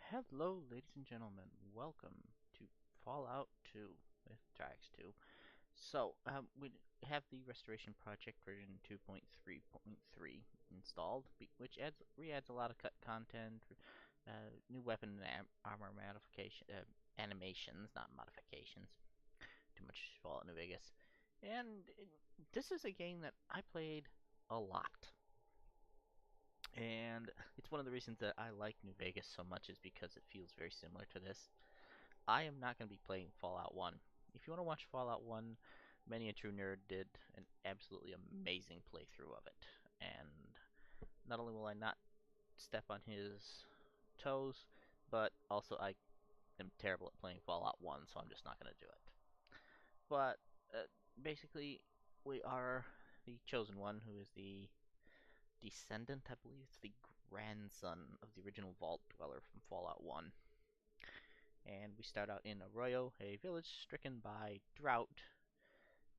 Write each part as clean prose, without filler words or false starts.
Hello, ladies and gentlemen. Welcome to Fallout 2 with Trax 2. We have the Restoration Project version 2.3.3 installed, which re-adds a lot of cut content, new weapon and armor modification, animations, not modifications. Too much Fallout New Vegas. This is a game that I played a lot. And it's one of the reasons that I like New Vegas so much is because it feels very similar to this. I am not going to be playing Fallout 1. If you want to watch Fallout 1, Many a True Nerd did an absolutely amazing playthrough of it. And not only will I not step on his toes, but also I am terrible at playing Fallout 1, so I'm just not going to do it. But basically, we are the Chosen One, who is the descendant, I believe it's the grandson of the original Vault Dweller from Fallout 1. And we start out in Arroyo, a village stricken by drought,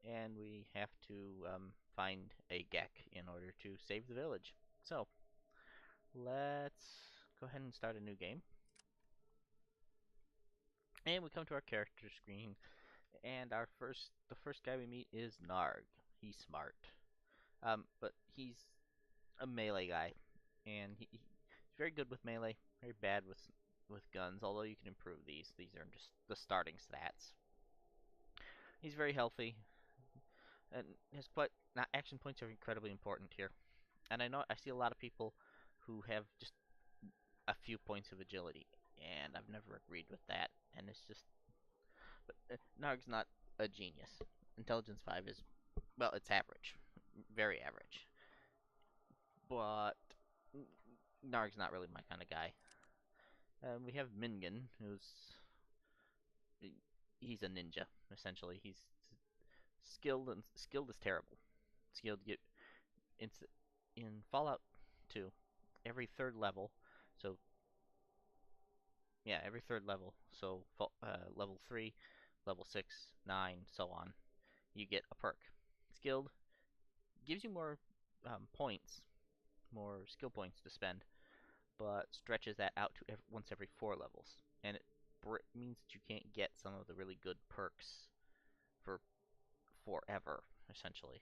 and we have to find a Gek in order to save the village. So, let's go ahead and start a new game. And we come to our character screen, and the first guy we meet is Narg. He's smart, but he's a melee guy, and he's very good with melee, very bad with guns. Although you can improve these. These are just the starting stats. He's very healthy, and his action points are incredibly important here. And I see a lot of people who have just a few points of agility, and I've never agreed with that. And it's just, but Narg's not a genius. Intelligence 5 is, well, it's average, very average. But Narg's not really my kind of guy. We have Mingan, he's a ninja essentially. He's skilled is terrible. Skilled get in Fallout 2, every third level. So yeah, every third level. So level 3, level 6, 9, so on. You get a perk. Skilled gives you more points, more skill points to spend, but stretches that out to once every 4 levels, and it means that you can't get some of the really good perks for forever, essentially.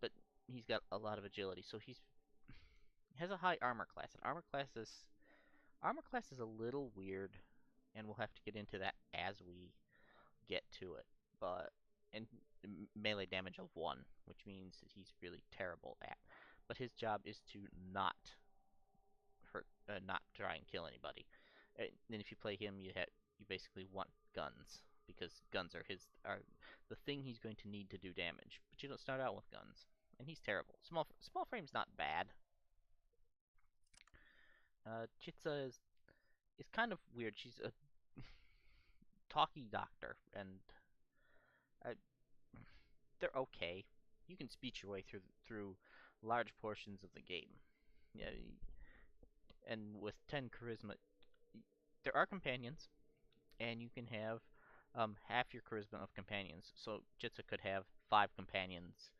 But he's got a lot of agility, so he has a high armor class. And armor class is a little weird, and we'll have to get into that as we get to it. But and melee damage of 1, which means that he's really terrible at. But his job is to not not try and kill anybody. And if you play him, you basically want guns, because guns are the thing he's going to need to do damage. But you don't start out with guns, and he's terrible. Small frame's not bad. Chitsa is kind of weird. She's a talky doctor, and uh, they're okay. You can speech your way through large portions of the game. Yeah, and with 10 charisma, there are companions, and you can have half your charisma of companions. So Jitsa could have 5 companions,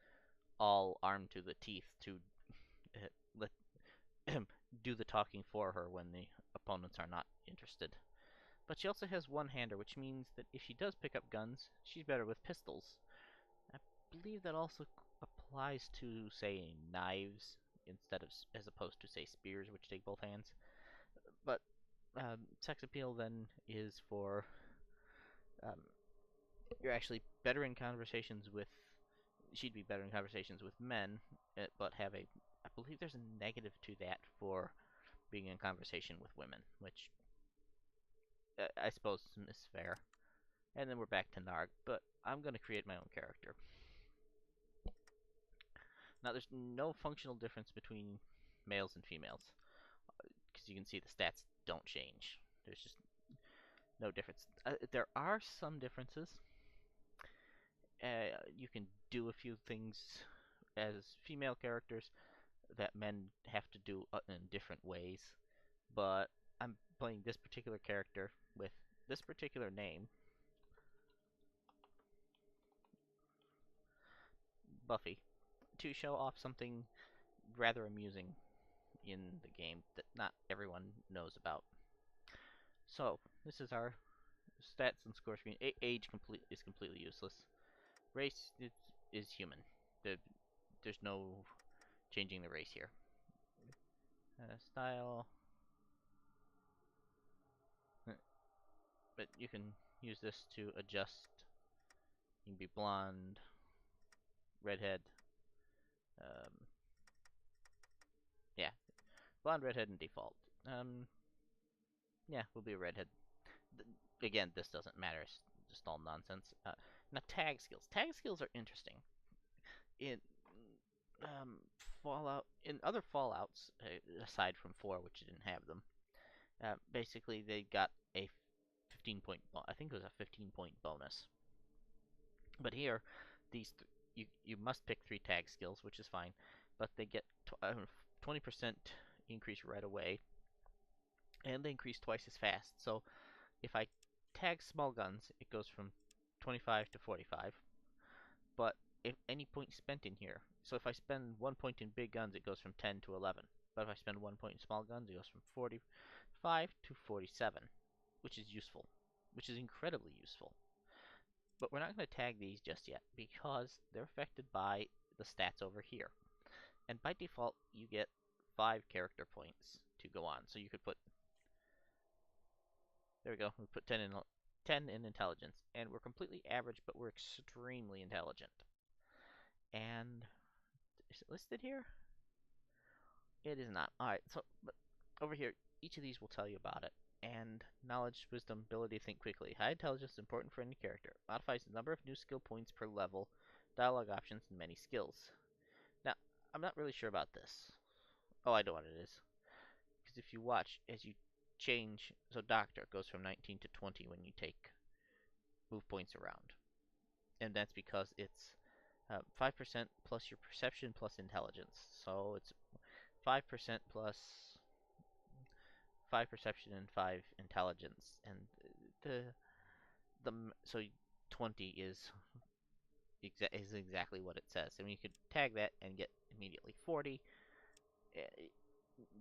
all armed to the teeth, to let do the talking for her when the opponents are not interested. But she also has one-hander, which means that if she does pick up guns, she's better with pistols. I believe that also applies to, say, knives instead of as opposed to, say, spears, which take both hands. But sex appeal then is for you're actually better in conversations with. She'd be better in conversations with men, but have a. I believe there's a negative to that for being in conversation with women, which I suppose is fair. And then we're back to Narg, but I'm going to create my own character. Now, there's no functional difference between males and females, because you can see the stats don't change. There's just no difference. There are some differences. You can do a few things as female characters that men have to do in different ways, but I'm playing this particular character with this particular name, Buffy, to show off something rather amusing in the game that not everyone knows about. So this is our stats and score screen. Age is completely useless. Race is human. There's no changing the race here. Style, but you can use this to adjust. You can be blonde, redhead. Um, yeah, blonde, redhead, and default. Yeah, we'll be a redhead. Again, this doesn't matter. It's just all nonsense. Now, tag skills. Tag skills are interesting. In Fallout, in other Fallouts, aside from 4, which didn't have them, basically they got a 15 point. I think it was a 15-point bonus. But here, you must pick 3 tag skills, which is fine, but they get 20% increase right away, and they increase twice as fast. So if I tag small guns, it goes from 25 to 45. But if any point spent in here, so if I spend 1 point in big guns, it goes from 10 to 11. But if I spend 1 point in small guns, it goes from 45 to 47, which is useful, which is incredibly useful. But we're not going to tag these just yet because they're affected by the stats over here. And by default, you get 5 character points to go on. So you could put, there we go, we put 10 in intelligence. And we're completely average, but we're extremely intelligent. And is it listed here? It is not. Alright, so but over here, each of these will tell you about it. And knowledge, wisdom, ability to think quickly. High intelligence is important for any character. Modifies the number of new skill points per level, dialogue options, and many skills. Now, I'm not really sure about this. Oh, I know what it is. Because if you watch, as you change, so Doctor goes from 19 to 20 when you take move points around. And that's because it's 5% plus your perception plus intelligence. So it's 5% plus 5 perception and 5 intelligence. And the so 20 is exactly what it says. I mean, you could tag that and get immediately 40.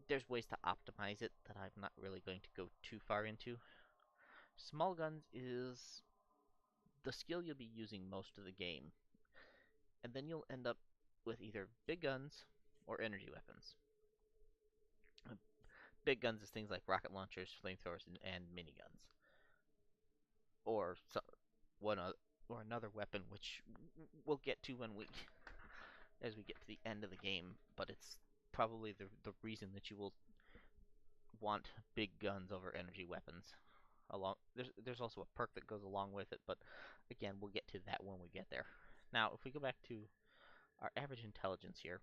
There's ways to optimize it that I'm not really going to go too far into. Small guns is the skill you'll be using most of the game, and then you'll end up with either big guns or energy weapons. Big guns is things like rocket launchers, flamethrowers, and miniguns, or one or another weapon, which we'll get to when we as we get to the end of the game. But it's probably the reason that you will want big guns over energy weapons. There's also a perk that goes along with it, but again, we'll get to that when we get there. Now, if we go back to our average intelligence here,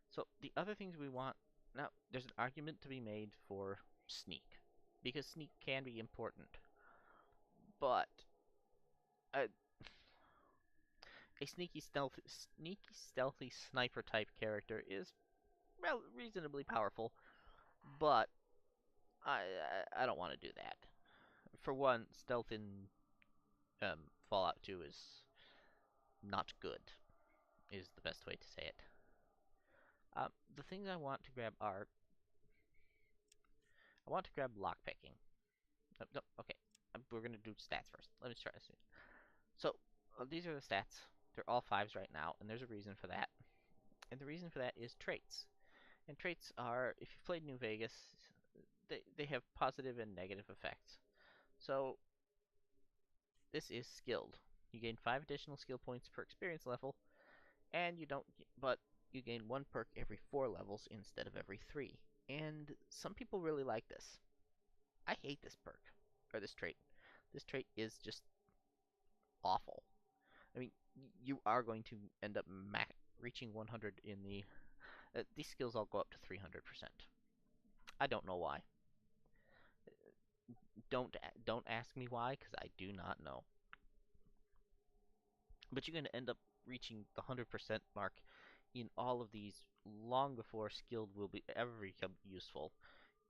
so the other things we want, now there's an argument to be made for sneak, because sneak can be important, but a sneaky stealthy sniper type character is reasonably powerful, but I don't want to do that. For one, stealth in Fallout 2 is not good, is the best way to say it. The things I want to grab are, I want to grab lockpicking. No, okay, we're gonna do stats first. Let me try this. So these are the stats. They're all 5s right now, and there's a reason for that. And the reason for that is traits. And traits are, if you've played New Vegas, they have positive and negative effects. So this is skilled. You gain 5 additional skill points per experience level, and but you gain 1 perk every 4 levels instead of every 3. And some people really like this. I hate this perk, or this trait. This trait is just awful. I mean, you are going to end up reaching 100 in the... these skills all go up to 300%. I don't know why. Don't ask me why, because I do not know. But you're going to end up reaching the 100% mark in all of these long before skilled will ever become useful.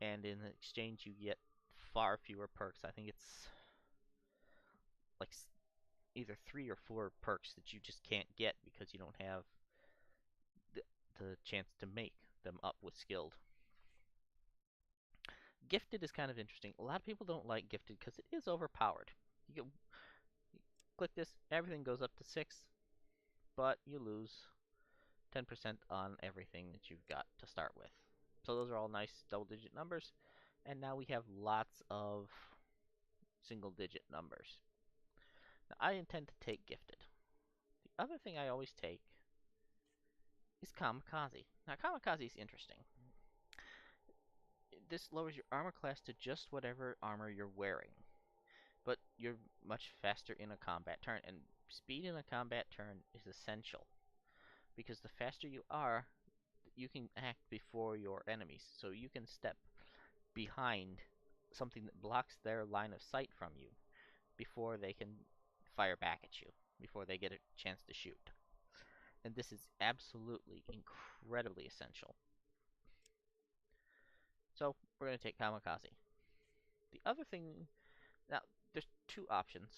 And in exchange, you get far fewer perks. I think it's like either 3 or 4 perks that you just can't get because you don't have the chance to make them up with skilled. Gifted is kind of interesting. A lot of people don't like Gifted because it is overpowered. You click this, everything goes up to 6, but you lose 10% on everything that you've got to start with. So those are all nice double-digit numbers, and now we have lots of single-digit numbers. Now, I intend to take Gifted. The other thing I always take is Kamikaze. Now, Kamikaze is interesting. This lowers your armor class to just whatever armor you're wearing, but you're much faster in a combat turn, and speed in a combat turn is essential, because the faster you are, you can act before your enemies, so you can step behind something that blocks their line of sight from you before they can fire back at you, before they get a chance to shoot. And this is absolutely incredibly essential. So we're going to take Kamikaze. The other thing, now there's two options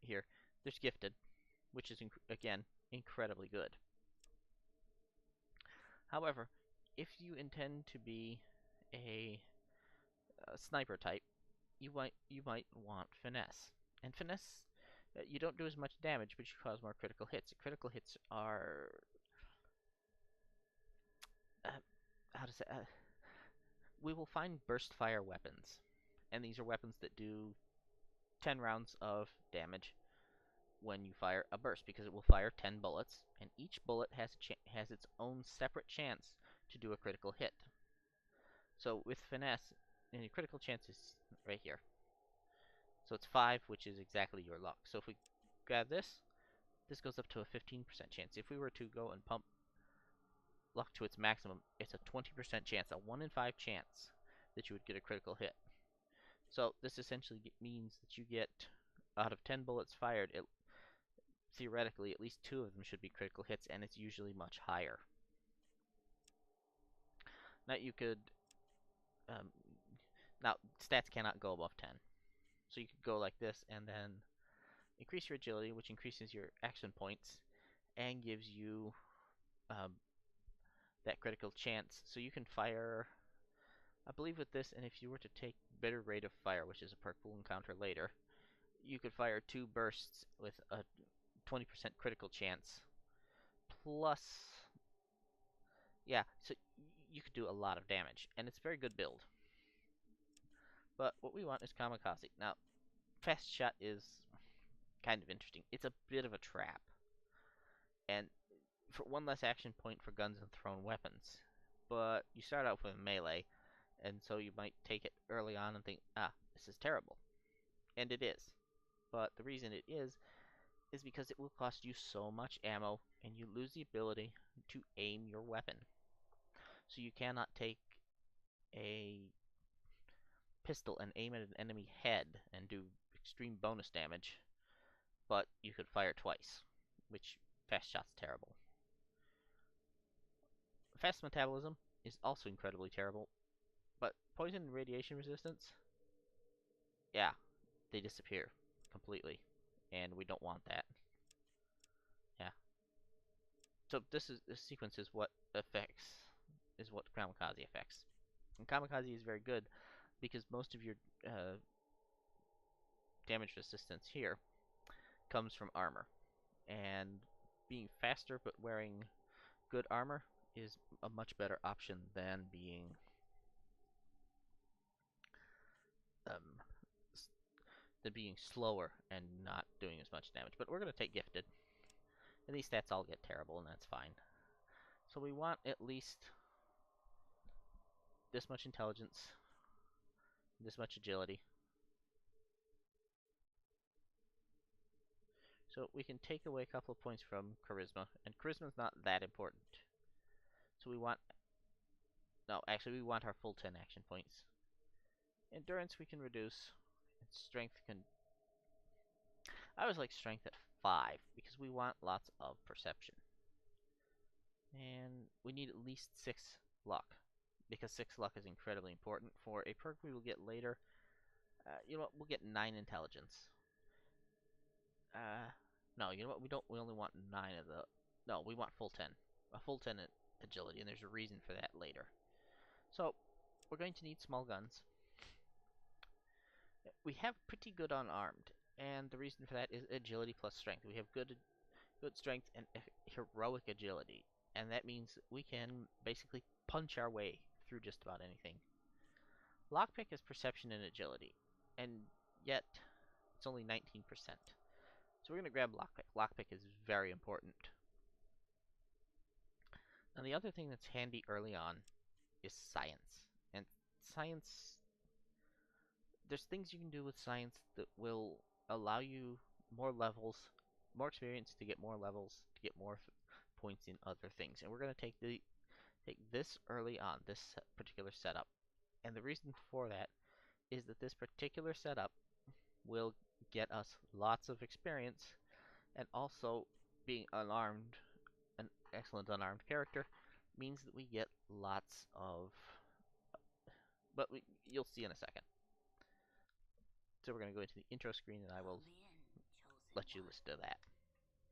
here. There's Gifted, which is again incredibly good. However, if you intend to be a sniper type, you might want Finesse. And Finesse, you don't do as much damage, but you cause more critical hits. Critical hits are how to say. We will find burst fire weapons, and these are weapons that do 10 rounds of damage when you fire a burst, because it will fire 10 bullets, and each bullet has its own separate chance to do a critical hit. So with Finesse, and your critical chance is right here. So it's 5, which is exactly your luck. So if we grab this, this goes up to a 15% chance. If we were to go and pump luck to its maximum, it's a 20% chance, a 1 in 5 chance that you would get a critical hit. So this essentially means that you get, out of 10 bullets fired, theoretically at least 2 of them should be critical hits, and it's usually much higher. Now you could, now stats cannot go above 10. So you could go like this and then increase your agility, which increases your action points and gives you that critical chance. So you can fire, I believe with this, and if you were to take Bitter Rate of Fire, which is a perk we'll encounter later, you could fire 2 bursts with a 20% critical chance. Plus, yeah, so you could do a lot of damage, and it's a very good build. But what we want is Kamikaze. Now, Fast Shot is kind of interesting. It's a bit of a trap. And for one less action point for guns and thrown weapons. But you start out with melee, and so you might take it early on and think, this is terrible. And it is. But the reason it is because it will cost you so much ammo, and you lose the ability to aim your weapon. So you cannot take a pistol and aim at an enemy head and do extreme bonus damage, but you could fire twice, which Fast Shot's terrible. Fast Metabolism is also incredibly terrible, but poison and radiation resistance, yeah, they disappear completely, and we don't want that. Yeah. So this sequence is what Kamikaze affects. And Kamikaze is very good because most of your damage resistance here comes from armor, and being faster but wearing good armor is a much better option than being slower and not doing as much damage. But we're going to take Gifted, and these stats all get terrible, and that's fine. So we want at least this much intelligence, this much agility. So we can take away a couple of points from Charisma, and Charisma's not that important. So we want, no, actually we want our full 10 action points. Endurance we can reduce, and Strength can, I always like Strength at 5, because we want lots of Perception. And we need at least 6 luck, because 6 luck is incredibly important. For a perk we will get later, you know what, we'll get 9 intelligence. No, you know what, we only want 9 of the, no, we want full 10. A full 10 agility, and there's a reason for that later. So, we're going to need small guns. We have pretty good unarmed, and the reason for that is agility plus strength. We have good strength and heroic agility, and that means we can basically punch our way through just about anything. Lockpick is perception and agility, and yet it's only 19%. So we're going to grab Lockpick. Lockpick is very important. Now the other thing that's handy early on is science. And science, there's things you can do with science that will allow you more levels, more experience to get more levels, to get more points in other things. And we're going to take this early on, this particular setup. And the reason for that is that this particular setup will get us lots of experience, and also being unarmed, an excellent unarmed character, means that we get lots of, but you'll see in a second. So we're going to go into the intro screen, and I will let you listen to that.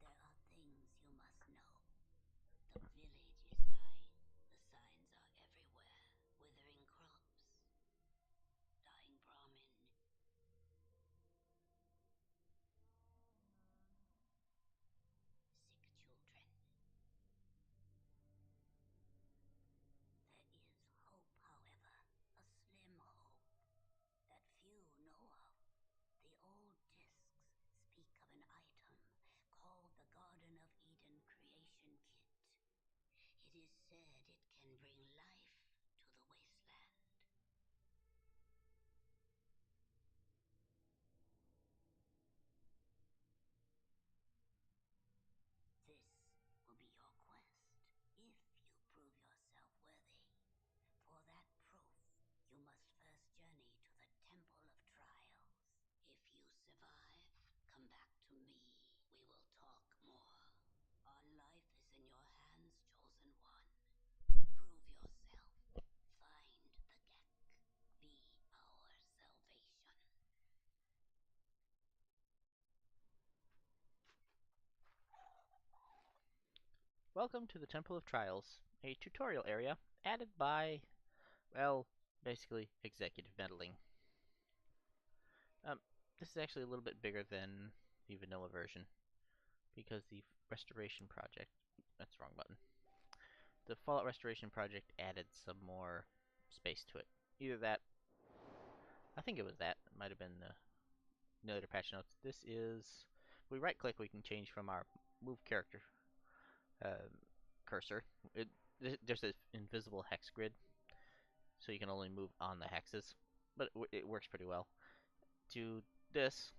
There are things you must know. The village is dying. The signs are everywhere. Withering crops. Dying Brahmin. Sick children. There is hope, however. A slim hope that few know of. The old discs speak of an item called the Garden of Eden Creation Kit. It is said it can bring life to the wasteland. This will be your quest, if you prove yourself worthy. For that proof, you must first journey to the Temple of Trials. If you survive, come back to me. We will talk more. Our life is in your hands, Chosen One. Prove yourself. Find the Gek. Be our salvation. Welcome to the Temple of Trials, a tutorial area added by, well, basically executive meddling. This is actually a little bit bigger than the vanilla version, because the Restoration Project, that's the wrong button. The Fallout Restoration Project added some more space to it. Either that, I think it was that, it might have been the other patch notes. This is, if we right click, we can change from our move character cursor. There's an invisible hex grid, so you can only move on the hexes, but it works pretty well. To this,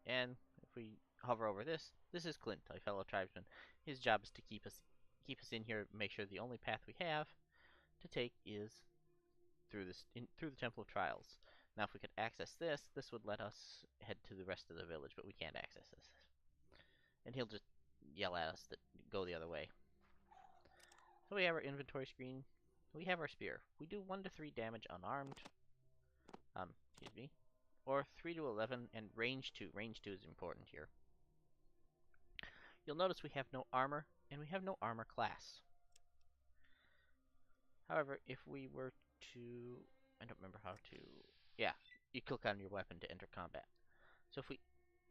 and if we hover over this, this is Clint, a fellow tribesman. His job is to keep us in here, make sure the only path we have to take is through through the Temple of Trials. Now, if we could access this, this would let us head to the rest of the village, but we can't access this. And he'll just yell at us that go the other way. So we have our inventory screen. We have our spear. We do 1 to 3 damage unarmed. Excuse me. Or 3 to 11, and range 2. Range 2 is important here. You'll notice we have no armor, and we have no armor class. However, if we were to, I don't remember how to, yeah, you click on your weapon to enter combat. So if we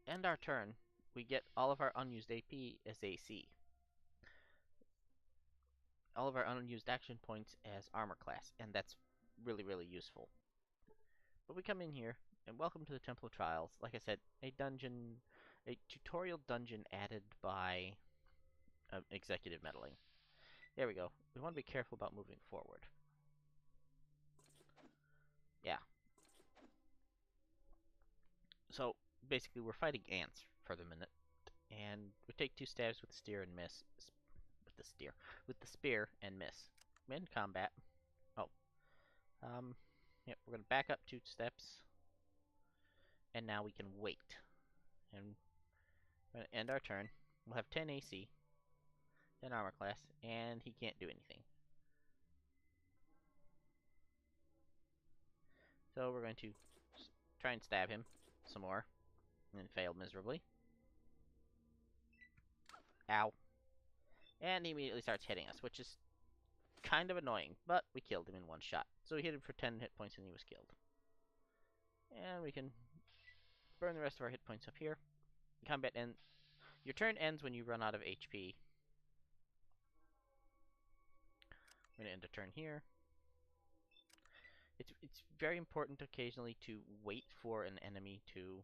end our turn, we get all of our unused AP as AC. All of our unused action points as armor class, and that's really, really useful. But we come in here, and welcome to the Temple of Trials. Like I said, a tutorial dungeon added by executive meddling. There we go. We want to be careful about moving forward. Yeah. So, basically, we're fighting ants for the minute, and we take 2 stabs with the spear and miss. With the spear and miss. In combat. Oh. Yeah, we're going to back up 2 steps, and now we can wait. And we're going to end our turn. We'll have 10 AC, 10 armor class, and he can't do anything. So we're going to try and stab him some more, and fail miserably. Ow. And he immediately starts hitting us, which is kind of annoying, but we killed him in one shot. So we hit him for 10 hit points and he was killed. And we can burn the rest of our hit points up here. Combat end. Your turn ends when you run out of HP. I'm going to end a turn here. It's very important occasionally to wait for an enemy to...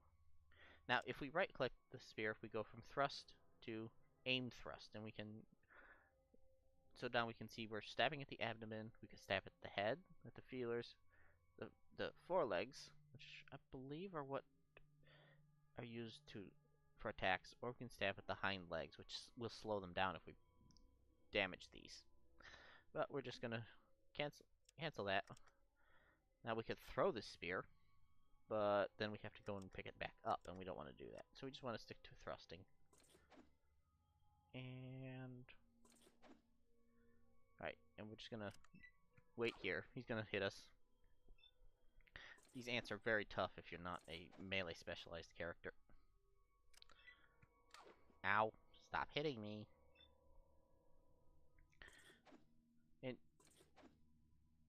Now, if we right-click the spear, if we go from thrust to aim thrust, and we can... So now we can see we're stabbing at the abdomen, we can stab at the head, at the feelers, the forelegs, which I believe are what are used for attacks, or we can stab at the hind legs, which will slow them down if we damage these. But we're just gonna cancel that. Now we could throw this spear, but then we have to go and pick it back up, and we don't want to do that. So we just want to stick to thrusting. And... Alright, and we're just gonna wait here. He's gonna hit us. These ants are very tough if you're not a melee specialized character. Ow. Stop hitting me. And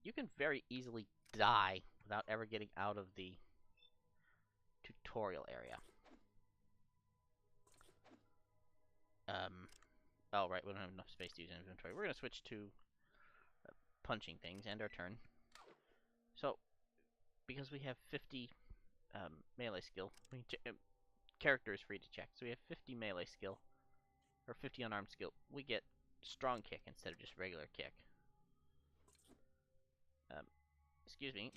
you can very easily die without ever getting out of the tutorial area. Oh, right, we don't have enough space to use inventory. We're going to switch to punching things, end our turn. So, because we have 50 melee skill, character is free to check, so we have 50 melee skill, or 50 unarmed skill, we get strong kick instead of just regular kick. Excuse me.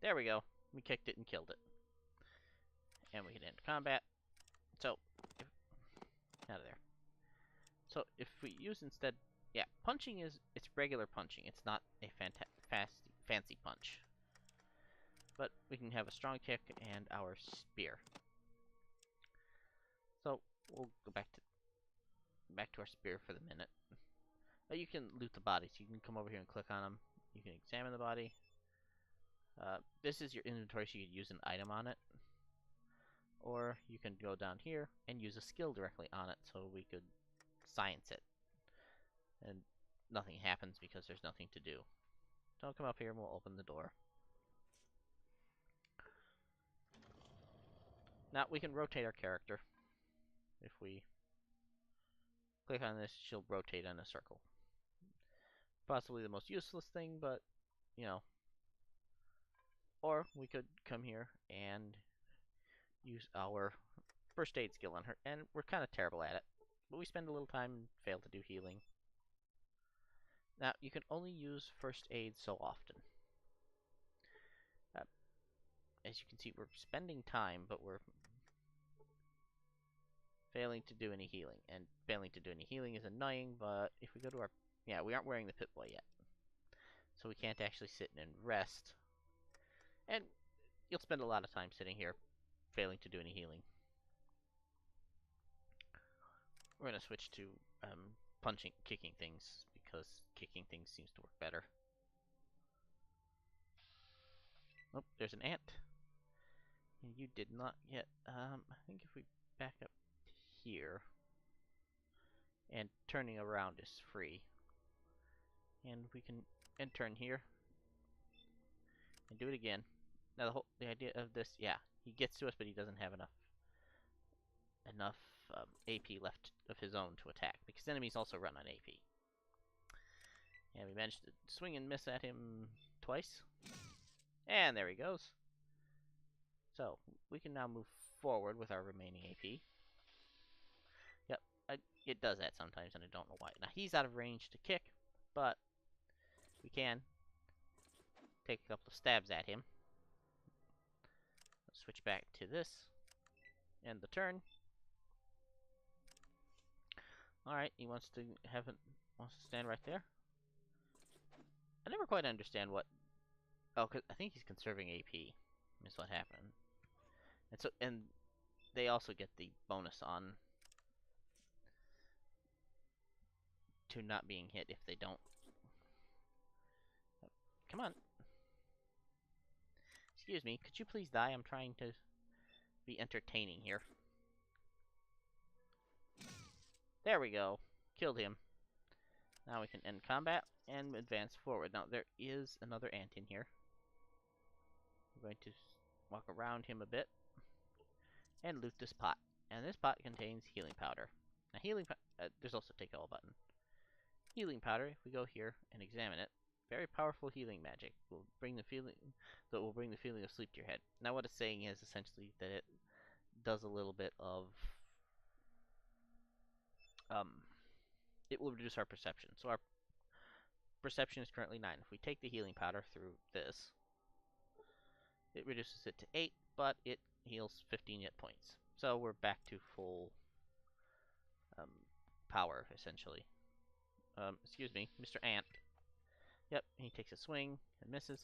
There we go. We kicked it and killed it. And we can end combat. So, out of there. So, if we use instead... Yeah, punching it's regular punching. It's not a fancy punch. But we can have a strong kick and our spear. So, we'll go back to our spear for the minute. But you can loot the bodies. You can come over here and click on them. You can examine the body. This is your inventory, so you could use an item on it. Or you can go down here and use a skill directly on it, so we could science it. And nothing happens because there's nothing to do. So I'll come up here and we'll open the door. Now we can rotate our character. If we click on this, she'll rotate in a circle. Possibly the most useless thing, but, you know. Or we could come here and use our first aid skill on her, and we're kind of terrible at it. But we spend a little time and fail to do healing. Now, you can only use first aid so often. As you can see, we're spending time, but we're failing to do any healing. And failing to do any healing is annoying, but if we go to our... Yeah, we aren't wearing the Pip-Boy yet. So we can't actually sit and rest. And you'll spend a lot of time sitting here, failing to do any healing. We're going to switch to kicking things, because kicking things seems to work better. Oh, there's an ant. And you did not get... I think if we back up here, and turning around is free. And we can end turn here, and do it again. Now the idea of this, yeah, he gets to us, but he doesn't have enough AP left of his own to attack, because enemies also run on AP. And we managed to swing and miss at him twice. And there he goes. So, we can now move forward with our remaining AP. Yep, it does that sometimes, and I don't know why. Now, he's out of range to kick, but we can take a couple of stabs at him. Let's switch back to this. End the turn. Alright, he wants to stand right there. I never quite understand what... Oh, 'cause I think he's conserving AP, is what happened. And they also get the bonus on to not being hit if they don't. Come on. Excuse me, could you please die? I'm trying to be entertaining here. There we go. Killed him. Now we can end combat. and advance forward. Now, there is another ant in here. We're going to walk around him a bit and loot this pot. And this pot contains healing powder. Now, there's also take all button. Healing powder, if we go here and examine it, very powerful healing magic will bring the feeling of sleep to your head. Now, what it's saying is essentially that it does a little bit of it will reduce our perception. So our perception is currently 9. If we take the healing powder through this, it reduces it to 8, but it heals 15 hit points. So we're back to full power, essentially. Excuse me, Mr. Ant. Yep, he takes a swing and misses.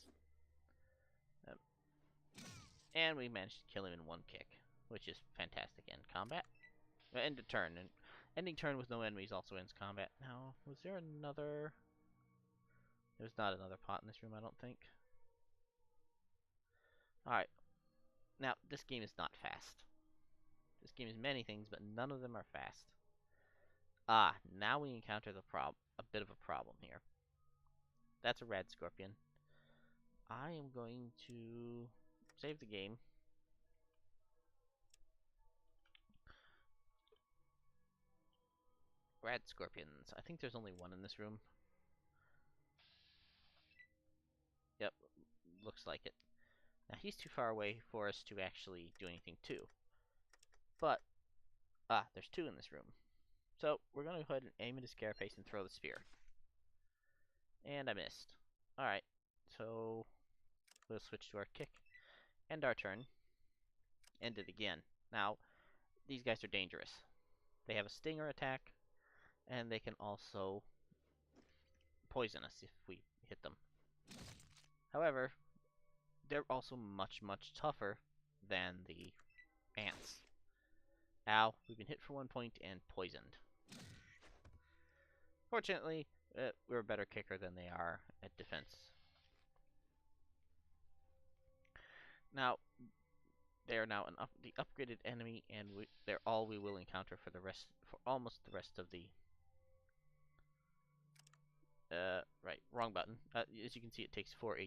And we managed to kill him in one kick, which is fantastic. End combat. End of turn. And ending turn with no enemies also ends combat. Now, was there another... There's not another pot in this room, I don't think. Alright. Now, this game is not fast. This game is many things, but none of them are fast. Ah, now we encounter a bit of a problem here. That's a red scorpion. I am going to save the game. Red scorpions. I think there's only one in this room. Yep, looks like it. Now, he's too far away for us to actually do anything to. But, there's 2 in this room. So, we're going to go ahead and aim at his carapace and throw the spear. And I missed. Alright, so we'll switch to our kick. End our turn. End it again. Now, these guys are dangerous. They have a stinger attack, and they can also poison us if we hit them. However, they're also much, much tougher than the ants. Ow, we've been hit for 1 point and poisoned. Fortunately, we're a better kicker than they are at defense. Now, they are now the upgraded enemy, and they're all we will encounter for almost the rest of the... right, wrong button. As you can see, it takes 4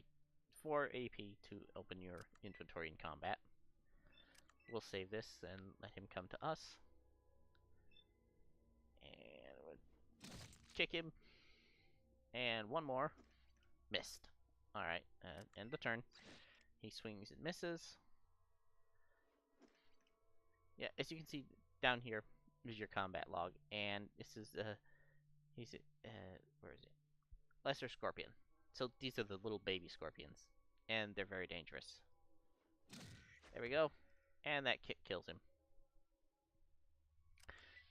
AP to open your inventory in combat. We'll save this and let him come to us. And we'll kick him. And one more. Missed. Alright, end the turn. He swings and misses. Yeah, as you can see down here is your combat log. And this is, where is it? Lesser Scorpion. So these are the little baby scorpions. And they're very dangerous. There we go. And that kick kills him.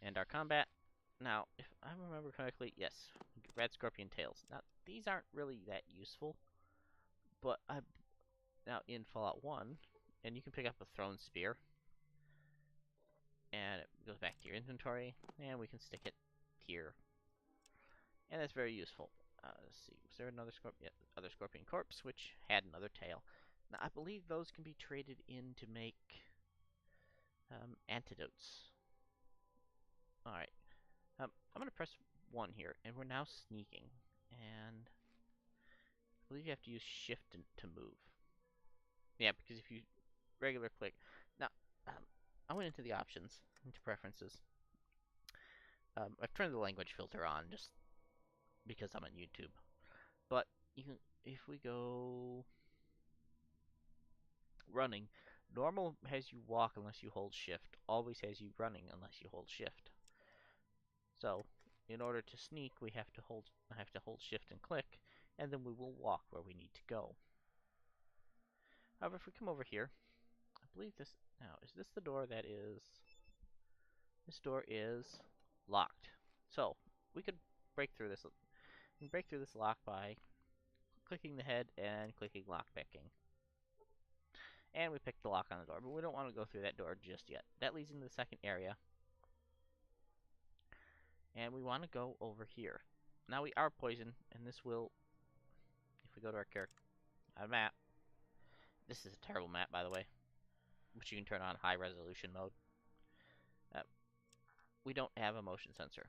And our combat. Now, if I remember correctly, yes, red scorpion tails. Now, these aren't really that useful. But now in Fallout 1, and you can pick up a thrown spear. And it goes back to your inventory. And we can stick it here. And that's very useful. Let's see, was there another scorpion? Yeah, other scorpion corpse, which had another tail. Now, I believe those can be traded in to make antidotes. Alright. I'm going to press 1 here, and we're now sneaking. And I believe you have to use shift to move. Yeah, because if you regular click... Now, I went into the options, into preferences. I've turned the language filter on, just because I'm on YouTube. But you can, if we go running, normal has you walk unless you hold shift. Always has you running unless you hold shift. So, in order to sneak, I have to hold shift and click, and then we will walk where we need to go. However, if we come over here, I believe this now is this the door that is... This door is locked. So, we could break through this. We can break through this lock by clicking the head and clicking lockpicking. And we pick the lock on the door, but we don't want to go through that door just yet. That leads into the second area. And we want to go over here. Now we are poisoned, and this will, if we go to our character, our map. This is a terrible map, by the way, which you can turn on high resolution mode. We don't have a motion sensor.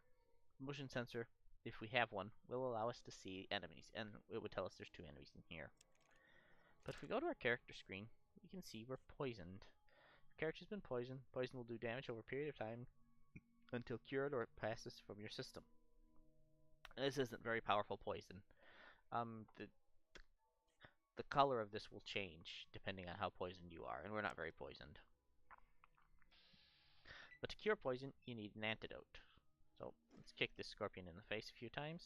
Motion sensor if we have one, will allow us to see enemies, and it would tell us there's 2 enemies in here. But if we go to our character screen, we can see we're poisoned. If the character's been poisoned, poison will do damage over a period of time until cured or it passes from your system. And this isn't very powerful poison. The color of this will change depending on how poisoned you are, and we're not very poisoned. But to cure poison, you need an antidote. So let's kick this scorpion in the face a few times.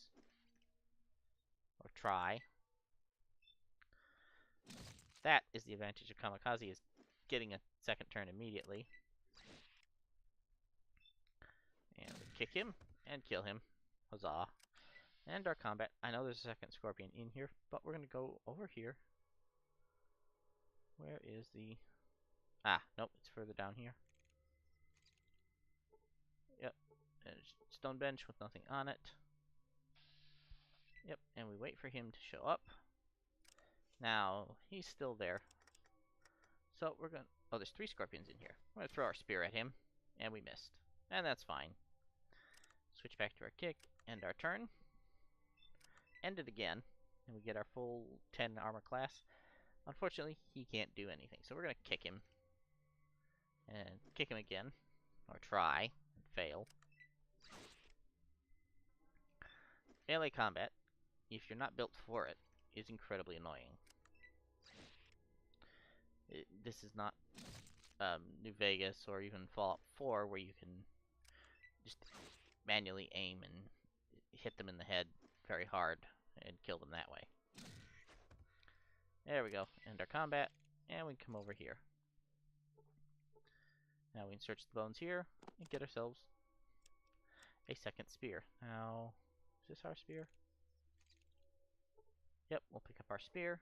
Or try. That is the advantage of Kamikaze, is getting a second turn immediately. And we kick him and kill him. Huzzah. And our combat. I know there's a second scorpion in here, but we're going to go over here. Where is the... Ah, nope, it's further down here. Yep, there's a stone bench with nothing on it. Yep, and we wait for him to show up. Now, he's still there. So we're going to... Oh, there's 3 scorpions in here. We're going to throw our spear at him, and we missed. And that's fine. Switch back to our kick, end our turn. End it again, and we get our full 10 armor class. Unfortunately, he can't do anything, so we're going to kick him. And kick him again. Or try, and fail. Melee combat, if you're not built for it, is incredibly annoying. This is not New Vegas or even Fallout 4, where you can just manually aim and hit them in the head very hard and kill them that way. There we go. End our combat, and we come over here. Now we can search the bones here and get ourselves a second spear. Now, is this our spear? Yep, we'll pick up our spear.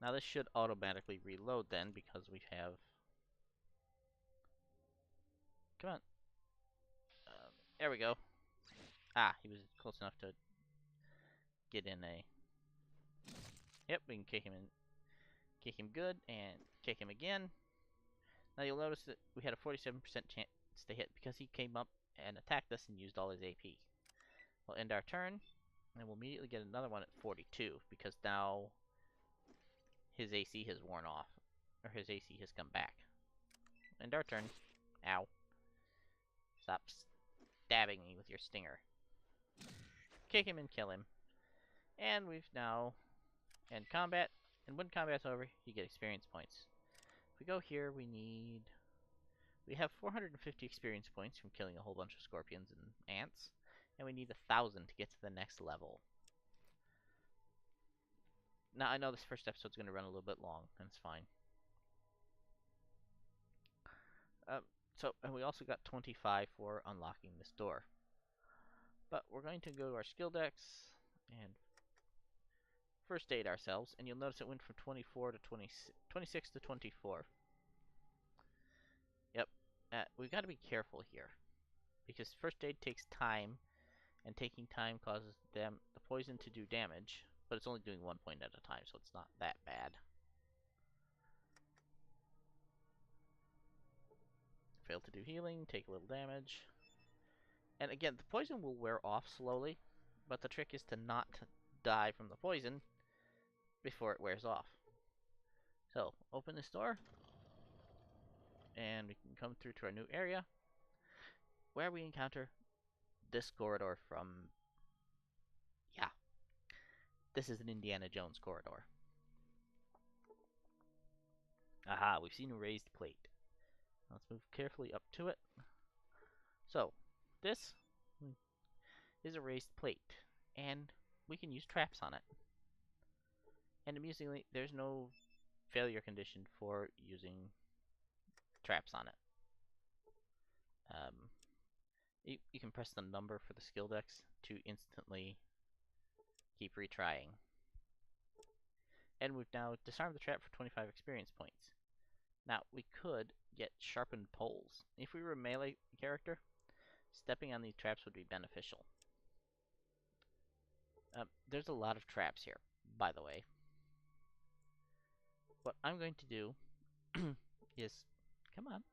Now this should automatically reload then, because we have... Come on. There we go. Ah, he was close enough to get in a... Yep, we can kick him in. Kick him good, and kick him again. Now you'll notice that we had a 47% chance to hit because he came up and attacked us and used all his AP. We'll end our turn, and we'll immediately get another one at 42, because now his AC has worn off. Or his AC has come back. End our turn. Ow. Stop stabbing me with your stinger. Kick him and kill him. And we've now end combat. And when combat's over, you get experience points. If we go here, we have 450 experience points from killing a whole bunch of scorpions and ants. And we need 1,000 to get to the next level. Now, I know this first episode's going to run a little bit long, and it's fine. And we also got 25 for unlocking this door. But we're going to go to our skill decks and first aid ourselves, and you'll notice it went from 24 to 26 to 24. Yep, we've got to be careful here, because first aid takes time, and taking time causes the poison to do damage, but it's only doing 1 point at a time, so it's not that bad. Fail to do healing, take a little damage. And again, the poison will wear off slowly, but the trick is to not die from the poison before it wears off. So, open this door, and we can come through to our new area, where we encounter this corridor from... Yeah. This is an Indiana Jones corridor. Aha, we've seen a raised plate. Let's move carefully up to it. So, this is a raised plate, and we can use traps on it. And amusingly, there's no failure condition for using traps on it. You can press the number for the skill decks to instantly keep retrying. And we've now disarmed the trap for 25 experience points. Now, we could get sharpened poles. If we were a melee character, stepping on these traps would be beneficial. There's a lot of traps here, by the way. What I'm going to do is... Come on.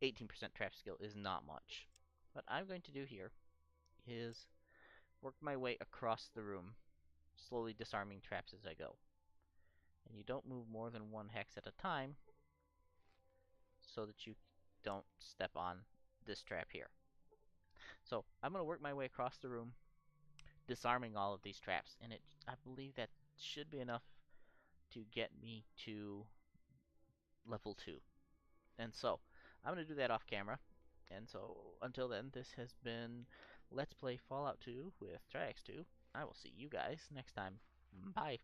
18% trap skill is not much. What I'm going to do here is work my way across the room, slowly disarming traps as I go. And you don't move more than one hex at a time so that you don't step on this trap here. So I'm going to work my way across the room, disarming all of these traps, and I believe that should be enough to get me to level 2. And so I'm going to do that off camera. And so until then, this has been Let's Play Fallout 2 with Triax2. I will see you guys next time. Bye.